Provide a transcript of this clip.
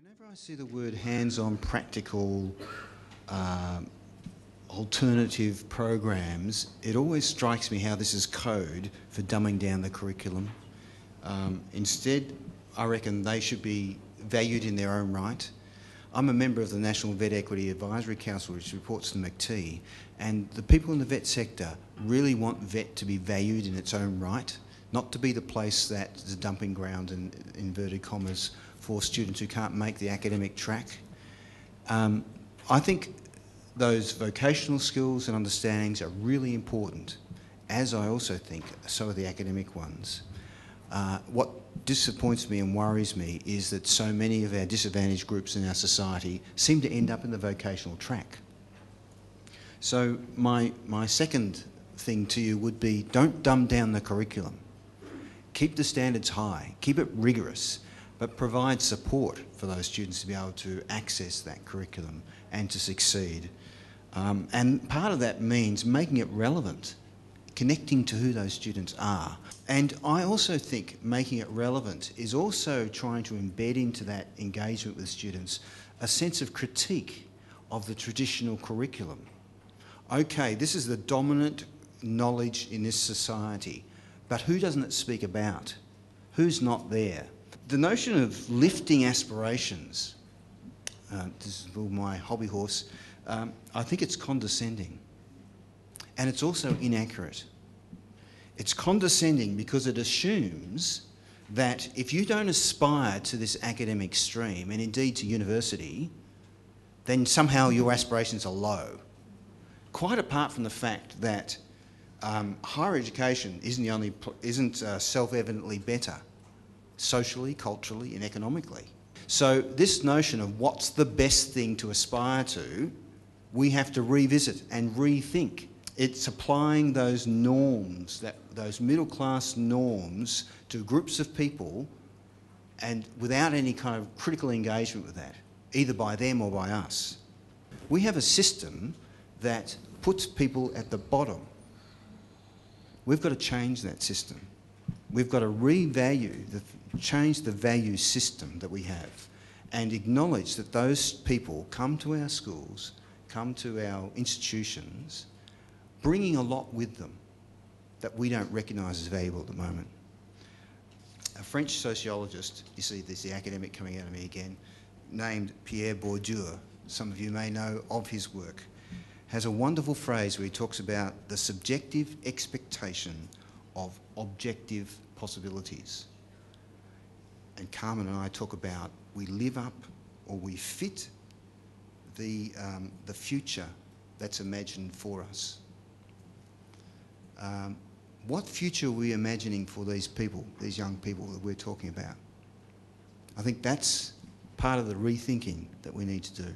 Whenever I see the word hands-on practical alternative programs, it always strikes me how this is code for dumbing down the curriculum. Instead, I reckon they should be valued in their own right. I'm a member of the National Vet Equity Advisory Council, which reports to McT, and the people in the vet sector really want vet to be valued in its own right, not to be the place that is a dumping ground, in inverted commas, for students who can't make the academic track. I think those vocational skills and understandings are really important, as I also think so are the academic ones. What disappoints me and worries me is that so many of our disadvantaged groups in our society seem to end up in the vocational track. So my second thing to you would be, don't dumb down the curriculum. Keep the standards high, keep it rigorous, but provide support for those students to be able to access that curriculum and to succeed. And part of that means making it relevant, connecting to who those students are. And I also think making it relevant is also trying to embed into that engagement with students a sense of critique of the traditional curriculum. Okay, this is the dominant knowledge in this society, but who doesn't it speak about? Who's not there? The notion of lifting aspirations, this is my hobby horse, I think it's condescending, and it's also inaccurate. It's condescending because it assumes that if you don't aspire to this academic stream, and indeed to university, then somehow your aspirations are low. Quite apart from the fact that higher education isn't self-evidently better, socially, culturally and economically. So this notion of what's the best thing to aspire to, we have to revisit and rethink. It's applying those norms, those middle-class norms, to groups of people, and without any kind of critical engagement with that, either by them or by us. We have a system that puts people at the bottom. We've got to change that system. We've got to change the value system that we have, and acknowledge that those people come to our schools, come to our institutions, bringing a lot with them that we don't recognise as valuable at the moment. A French sociologist, you see there's the academic coming out of me again, named Pierre Bourdieu, some of you may know of his work, has a wonderful phrase where he talks about the subjective expectation of objective possibilities. And Carmen and I talk about we live up or we fit the future that's imagined for us. What future are we imagining for these people, these young people that we're talking about? I think that's part of the rethinking that we need to do.